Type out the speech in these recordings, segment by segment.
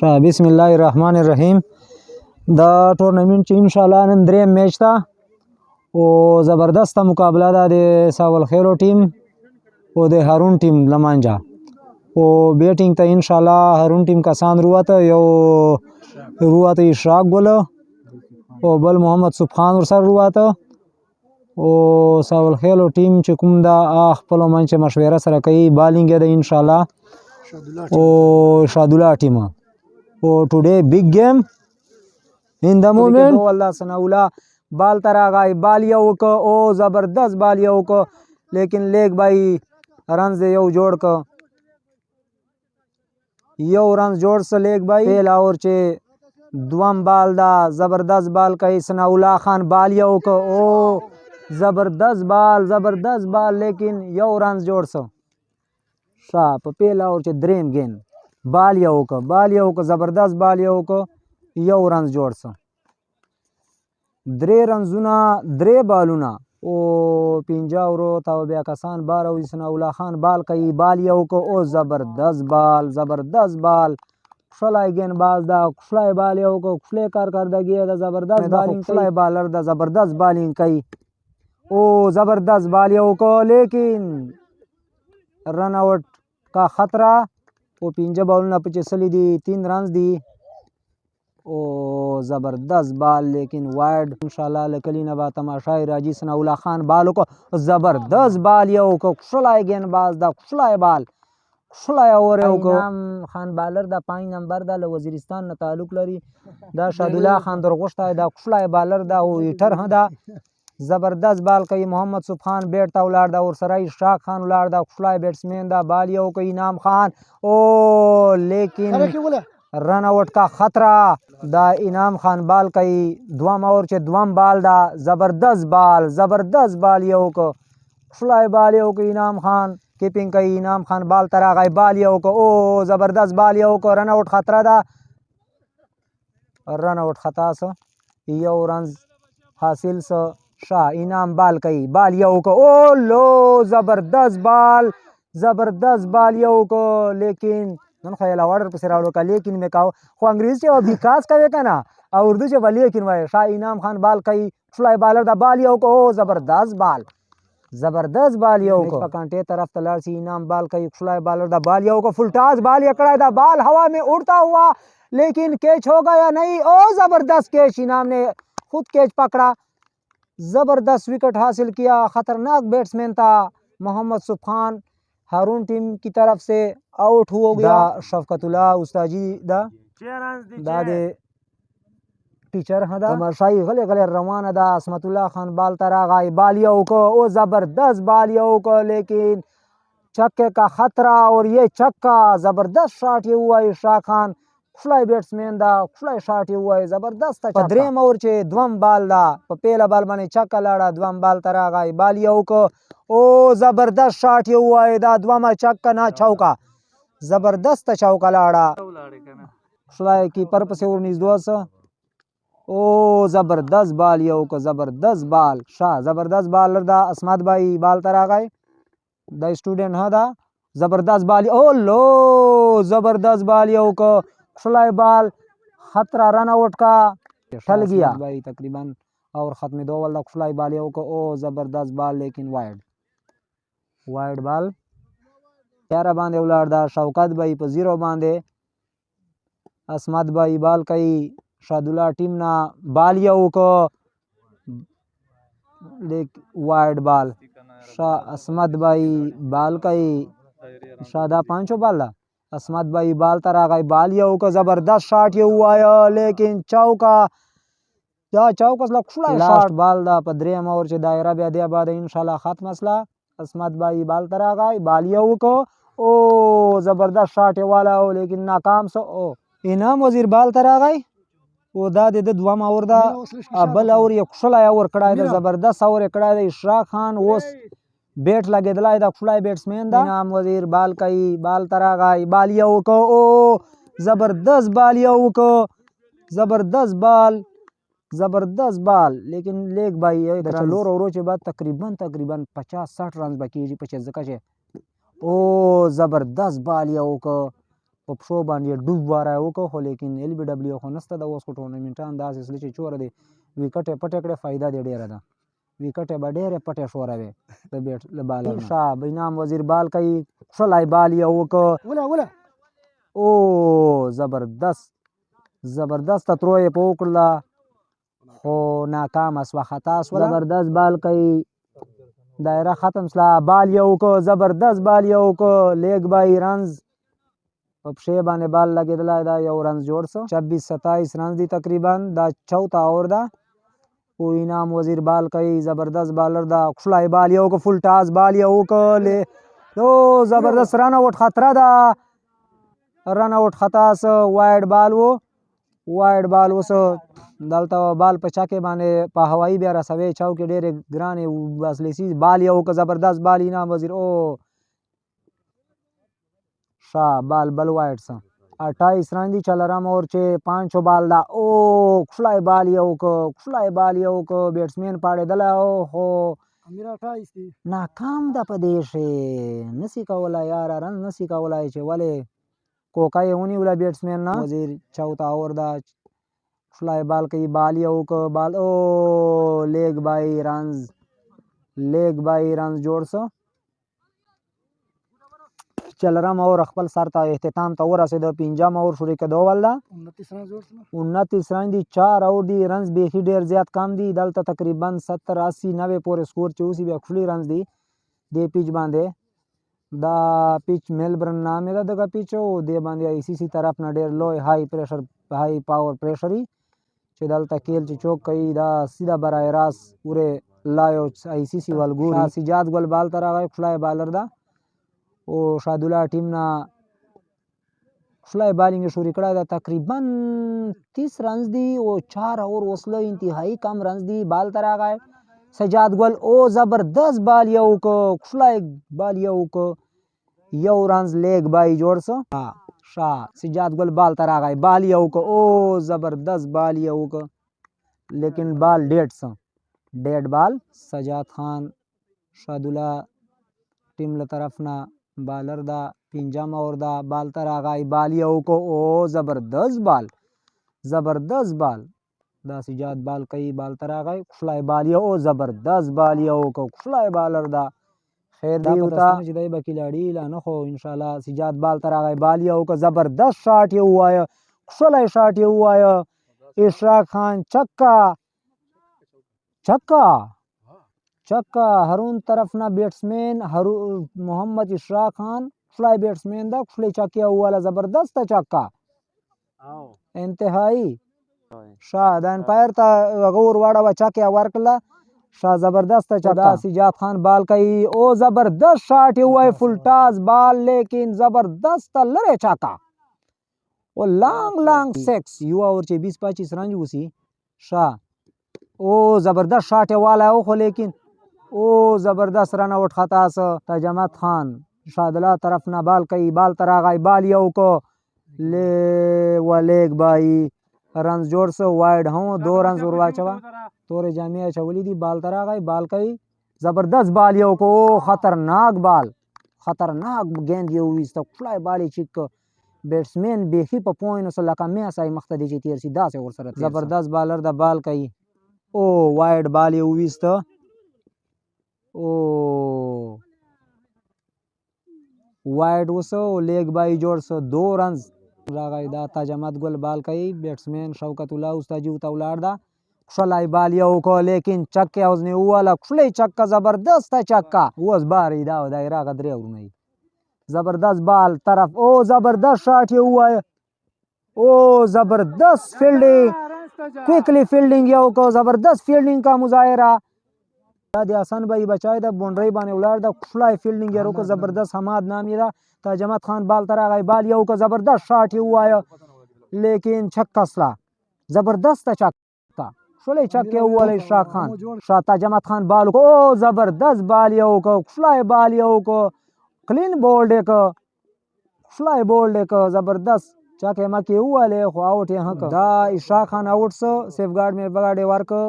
बिस्मिल्लाहिर्रहमानिर्रहीम। The tournament ची इंशाल्लाह नन دریم میچ था او ज़बरदस्त मुकाबला था दे सावल खेलो टीम ओ दे हारून टीम लमांजा ओ बैटिंग था इंशाल्लाह हारून टीम का सान रुआ था इशराक बोल ओ बल मोहम्मद सुबहान सर रुआ था ओ सावल खेलो टीम ची कुम दा खपलो मंच मशवरा सर कई बॉलिंग दे इंशाल्लाह ओ शादुल्ला टीम ओ today big game in the moment अल्लाह सनाउला बाल तरा गाय बालियों को ओ ज़बरदस्त बालियों को लेकिन लेग भाई रन से यो जोड़ को यो रन जोड़ से लेग भाई पहला और चे दुआम बाल दा ज़बरदस्त बाल का सनाउला खान बालियों को ओ ज़बरदस्त बाल लेकिन यो रन जोड़ से शाप पहला और चे द्रेम गेंद बालियों को ज़बरदस्त बालियों को यो रन जोड़ सा द्रे रंजुना द्रे बालुना ओ पिंजा और ताव ब्या कसान बार और सनाउला खान बाल कई बालियों को ओ ज़बरदस्त बाल खुशलाई गेंद बाज दा खुशलाई बालियों को खुले कर दगी दा ज़बरदस्त बालिंग खुशलाई बालर दा ज़बरदस्त बालिंग कई ओ ज़बरदस्त बालियों को लेकिन रन आउट का खतरा वो पिंजा बाउल पीछे सली दी 3 रन दी ओ ज़बरदस्त बाल लेकिन वाइड इंशाल्लाह लकली नबा तमाशाई राजी सनाउला खान बालों को ज़बरदस्त बाल यो को खुशलाए गेंदबाज दा खुशलाए बाल खुशलाए और को खान बालर दा 5 नंबर दा वजीरिस्तान न ताल्लुक लरी दा शादुल्ला खान दरगोश्ता दा खुशलाए बालर दा ओ इटर हदा ज़बरदस्त बाल कई मोहम्मद सुबहान बैठता उलाड़ दा और सराई शाह खान उलाड़ दा खुशलाए बैट्समैन दा बालियों को इनाम खान ओ लेकिन रन आउट का खतरा दा इनाम खान बाल कई दुआम और चे दुआम बाल दा ज़बरदस्त बाल यो को खुशलाए बालियों को इनाम खान कीपिंग कई इनाम खान बाल तरा गई बालियों को ओ ज़बरदस्त बालियों को रन आउट खतरा दा रन आउट खता से यो रन हासिल से शाह इनाम बाल कई बालियों को ओ लो ज़बरदस्त बालियों को लेकिन नन ख्याल ऑर्डर पे रावलो का लेकिन में कहो खो अंग्रेजी से विकास का का ना और उर्दू से लेकिन वाए शाह इनाम खान बाल कई फ्लाई बालर दा बालियों को ओ ज़बरदस्त बालियों को कांटे तरफ तलार सी इनाम बाल कई फ्लाई बालर दा बालियों को फुल टास बाल यकड़ा दा बाल हवा में उड़ता हुआ लेकिन कैच होगा या नहीं ओ ज़बरदस्त कैच इनाम ने खुद कैच पकड़ा ज़बरदस्त विकेट हासिल किया खतरनाक बैट्समैन था मोहम्मद सुबहान हारून टीम की तरफ से आउट हो गया शफकतुल्ला उस्ताजी दा दे टीचर हदा तमाशाई गले रवाना दा असमतुल्ला खान बाल तरा गाय बालियों को ओ ज़बरदस्त बालियों को लेकिन छक्के का खतरा और ये छक्का ज़बरदस्त शॉट ये हुआ शाह खान खुलाई बैट्समैन दा खुलाई शॉट ये हुआ ज़बरदस्त द्रेम और चे द्वम बाल दा पहला बाल माने छक्का लाड़ा द्वम बाल तरा गाय बालियों को ओ ज़बरदस्त शॉट ये हुआ दा द्वमा छक्का ना चौका ज़बरदस्त चौका लाड़ा खुलाई कीपर पे से और निजदोस ओ ज़बरदस्त बाल यो को ज़बरदस्त बाल शाह ज़बरदस्त बालर दा असमत भाई बाल तरा गए द स्टूडेंट हदा ज़बरदस्त बाल ओ लो ज़बरदस्त बाल यो को खुलाई बाल खतरा रन आउट का टल गया भाई तकरीबन और ख़त्म दो वाला खुलाई बाल यो को ओ ज़बरदस्त बाल लेकिन वाइड बाल 11 बांधे उलाड़ा शौकत भाई पे 0 बांधे असमत भाई बाल कई शादुल्ला टीम ना बालियों को वाइड बाल शाह असमत भाई बाल कई शादा 5 बाल असमत भाई बाल तरा गई बालियों को ज़बरदस्त शॉट ये हुआ है लेकिन चौका लास्ट बाल दा पद्रेम और चे दायरा ब्यादिया बाद इंशाल्लाह खत्म मसला असमत भाई बाल तरा गई बालियों को ओ ज़बरदस्त शॉट वाला हो लेकिन नाकाम सो ओ इनाम वजीर बाल तरा गई वो दा दे दुआम और दा अब्बल और ये खुशलाया और कड़ा है ज़बरदस्त और कड़ा है इशराक खान वो बैट लगे दला दा खुलाई बैट्समैन दा इनाम वजीर बाल कई बाल तरा गई बालियों को ओ ज़बरदस्त बालियों को ज़बरदस्त बाल लेकिन लेग भाई लोर और के बाद तकरीबन 50-60 रन बाकी जी 50 जका ओ ज़बरदस्त बालियों को په پښو باندې ډوب واره وکړو خو لیکن ایل بي ډبلیو خو نشته د اوس خو ټورنمنټان داسې اصلي چې چوره دی ویکټ یې پټې کړې فایده دې ډېره ده ویکټ یې به ډېرې پټې ښوروي د بیټ له بالر نه شاه بینام وزیر بال کوي ښلی بال یې وکړ او زبردسته ترو یې په وکړله خو ناکامه سوه خطا سوله زبردست بال کوي دایره ختم سله بال یې وکړ زبردست بال یې وکړ لیګ بای رنز په پښې باندې بال لګېدلی دا یو رنز جوړ څه 26-27 رنز دي تقریبا دا 4 اوور ده او انعام وزیر بال کوي زبردست بالر ده ښلی بال یې وکړ فل ټاس بال یې وکړ او زبردست رن آوټ خطره ده رن آوټ خطا څه وایډ بال و وایډ بال اوس دلته بال په چکې باندې په هوایي بیا رسوي چوکې ډېرې ګرانې اصلي بال یې وکړ زبردست بال انعام وزیر او شا بال بل وایډ څه 28 رن دي چلرم اور چې 5 بال ده او ښلی بال یې وکړ بیټسمین پاړېدلی او خو ناکام ده په دې شی نسي کولی یاره رن نسي کولی چې ولې کوکه یې ونیوله بیټسمین نه وزیر 14 اوور ده ښلی بال کوي بال یې وکړ بال او لیګ بای رنز جوړ څه چلرم اور خپل سر ته اختتام ته ورسېده 5م اور شروع کېدو ول ده 29 رن دي 4 اور دي رنز بیخي ډېر زیات کم دي دلته تقریبا 70-80-90 پورې سکور چې اوسي بیا ښکلي رنز دي دې پیچ باندې دا پیچ میلبرن نامې ده دغه پیچ او دې باندې آی سی سی طرف نه ډېر لوی های پاور پریشري چې دلته کیل چې چوک کوي دا سیده برای راست پورې لایو آی سی سی ول ګوري سجاد ګل بال ته راغی ښلی بالر ده او شادوله ټیم نه ښلی بالینګ یې شروع کړی ده تقریبا 30 رنز دي او 4 اور وسله انتهایی کم رنز دي بال ته راغی سجاد ګل او زبردست بال یې وکړ ښلی بال یې وکړ یو رنز لیګ بای جوړ څه شا سجاد ګل بال ته راغی بال یې وکړ او زبردست بال یې وکړ لیکن بال ډیډ بال سجاد خان شادوله ټیم له طرف نه بالر ده 5م اور ده بال ته راغی بال یې وکړ او زبردست بال دا سجاد بال کوي بال ته راغی ښلی بال یې او زبردست بال یې وکړ ښلی بالر ده خیر دی ورته چې دی به کلاړي لا نه خو انشاءالله سجاد بال ته راغی بال یې وکړ زبردست شاټ یې ووایه ښلی شاټ یې ووایه اشراق خان چکه هرون طرف نه بیټسمین محمد اشراق خان ښلی بیټسمین ده ښلی چکه یې ووهله زبردسته چکه انتهایی شا د امپایر ته هغه ور واړوه چکه یې ورکړله شا زبردسته چکه سجاد خان بال کوي او زبردست شاټ یې ووایي فل ټاس بال لیکن زبردسته لرې چکه او لانګ سکس یو اور چې 20-25 رن وسی شا او زبردست شاټ یې والی خو لیکن او زبردست رن آوټ خطا څه تجمد خان شادله طرف نه بال کوي بال ته راغی بال یې وکړ لیګ بای رنز جوړ څه وایډ هم 2 رنز ور واچوه تورې جامې اچولې دي بال ته راغی بال کوي زبردست بال یې وکړ او خطرناک ګیند یې وویسته ښلی بال یې چیک کړ بیټسمین بیخي په پوینټو سره لکه میاسای مخته دی چې تیر شي داسې ورسره زبردست بالر ده بال کوي او وایډ بال یې وویسته او وایډ وسه لیګ بای جوړ څه 2 رنز راغی دا تاجمد ګل بال کوي بیټسمین شوکت الله استاجي ته ولاړ ده ښلی بال یې وکړ لیکن چکه اوسنی وواله ښلی چکه زبردسته چکه اوس بارې دا دایره هغه 3 اورونه زبردست بال طرف او زبردست شاټ یې ووایه او زبردست فیلډینګ کویکلی فیلډینګ یې وکړ زبردست فیلډینګ کا مظاهره دا د حسن بھائی بچای ده بونډرۍ باندې ولاړ ده ښلی فیلډینګ یې وکړ زبردست حماد نام یې ده تاجمد خان بال ته راغی بال یې وکړ زبردست شاټ یې ووایه لیکن چکه سله زبردسته چکه ښلی چکه یې ووهله اشراق خان شاه تاجمد خان بال وکړ او زبردست بال یې وکړ ښلی بال یې وکړ کلین بولډ یې کړ ښلی بولډ یې کړ زبردست چکې مکې ووهلې خو آوټ یې هم کړ دا اشراق خان آوټ څه سیف ګارډ مې بګاډ یې ورکړ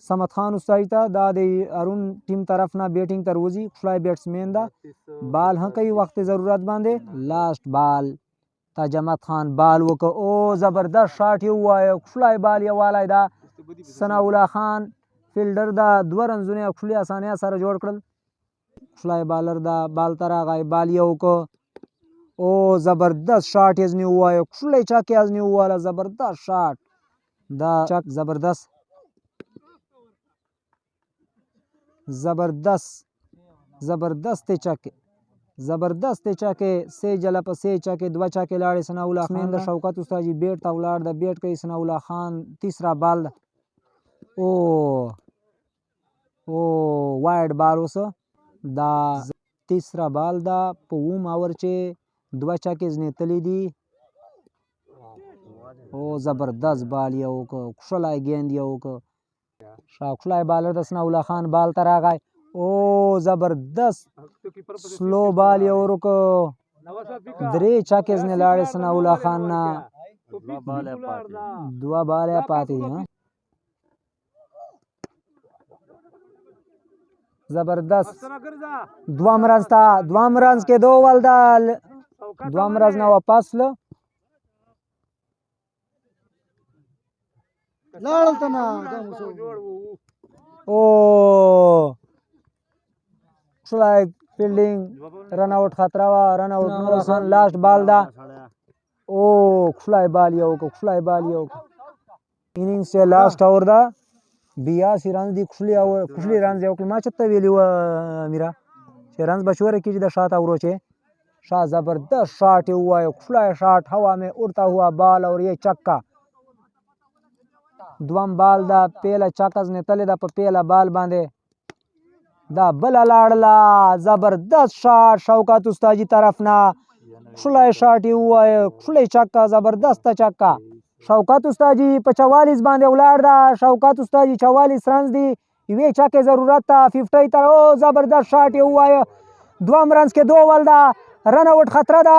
صمد خان استاجي ته دا د ارون ټیم طرف نه بیټینګ ته روځي ښلی بیټسمین ده بال هم کوي وخت ضرورت باندې لاست بال ताजमत खान बाल वक ओ ज़बरदस्त शॉट ये हुआ है खुलाई बाल ये वाला दा सनाउल्ला खान फील्डर दा दो रंजुने खुली आसानिया सर जोड़ कर खुलाई बालर दा बाल तरा गए बाल ये को ओ ज़बरदस्त शॉट यजनी हुआ है खुले चक यजनी हुआ है ज़बरदस्त शॉट दा चक ज़बरदस्त ज़बरदस्त चके से जला पर से चके दवा चके लाड़े सनाउल्ला खान दा शौकत उस्ताजी बेट तवलाड़ दा बेट कई सनाउल्ला खान तीसरा बाल दा ओ वाइड बाल उस दा तीसरा बाल दा पूम आवरचे दवा चके जने तली दी ओ ज़बरदस्त बाल या को खुशलाई गेंद या को शाखुलाई बालर दा सनाउल्ला खान बाल तरा गए ओ ज़बरदस्त स्लो बाल या को दरे चके जने लाड़े सनाउल्ला खान ना दुआ बाल या पाती हैं ज़बरदस्त द्वाम रंज के दो वालदाल द्वाम रंज ना वापस लो ओ फील्डिंग रन आउट खतरा वा रन आउट लास्ट बाल दा ओ खुलाई बाल यो को इनिंग से लास्ट ओवर दा 82 रन दी खुली रन जे ओकल माचत्ता वेली व मीरा छे रन बशोरे की दा शॉट आवरो छे शाह जबरदस्त शॉट हुआ है खुला शॉट हवा में उड़ता हुआ बाल और ये चक्का द्वम बाल दा पहला चक्का ने तले दा पहला बाल बांधे दा बला लाड़ला जबरदस्त शॉट शौकत उस्ताजी तरफ ना खुला शॉट हुआ है खुले चक्का जबरदस्त चक्का शौकत उस्ताजी 44 बांधे उलाड़ दा शौकत उस्ताजी 44 रन दी ये चक्के जरूरत था 50 तर ओ जबरदस्त शॉट हुआ है द्वम रन के दो वालदा रन आउट खतरा दा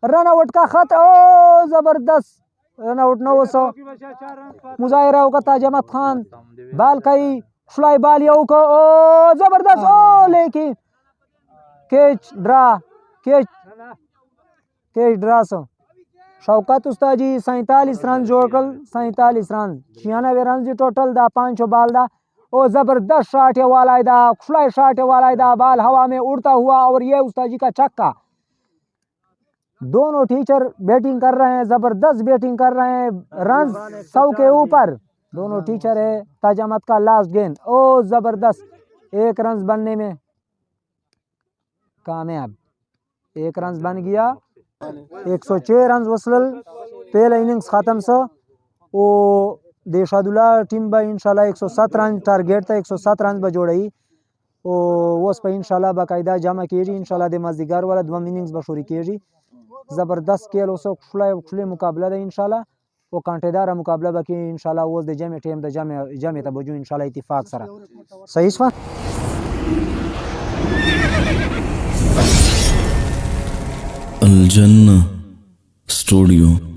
रन आउट का खतरा ओ जबरदस्त रन आउट 900 मुजाहिरा का ताजमत खान बाल कई फ्लाई बाल यो को ओ जबरदस्त ओ लेकिन कैच ड्रा सो शौकत उस्ताजी 47 रन जोड़कर 47 रन 96 रन जी टोटल दा 5 बाल दा ओ जबरदस्त शॉट है वाला दा फ्लाई शॉट है वाला दा बाल हवा में उड़ता हुआ और ये उस्ताजी का छक्का दोनों टीचर बैटिंग कर रहे हैं जबरदस्त बैटिंग कर रहे हैं रन 100 के ऊपर दोनों टीचर है ताजमत का लास्ट गेंद ओ जबरदस्त 1 रन बनने में कामयाब 1 रन बन गया 106 रन वसल पहला इनिंग्स खत्म से ओ देशादुल्ला टीम बा इंशाल्लाह 107 रन टारगेट था 107 रन बजोड़ई ओ उस पर इंशाल्लाह बाकायदा जमा कीजिए इंशाल्लाह दे मज़दीगार वाला दो इनिंग्स बशोरी कीजिए ज़बरदस्त खेल उसो खुले मुकाबला दे इंशाल्लाह वो कांटेदार मुकाबला बाकी इंशाल्लाह वो दे जमे टीम दे जमे तबजु इंशाल्लाह इत्तेफाक सरा सही स्वा अल जन्नह स्टूडियो।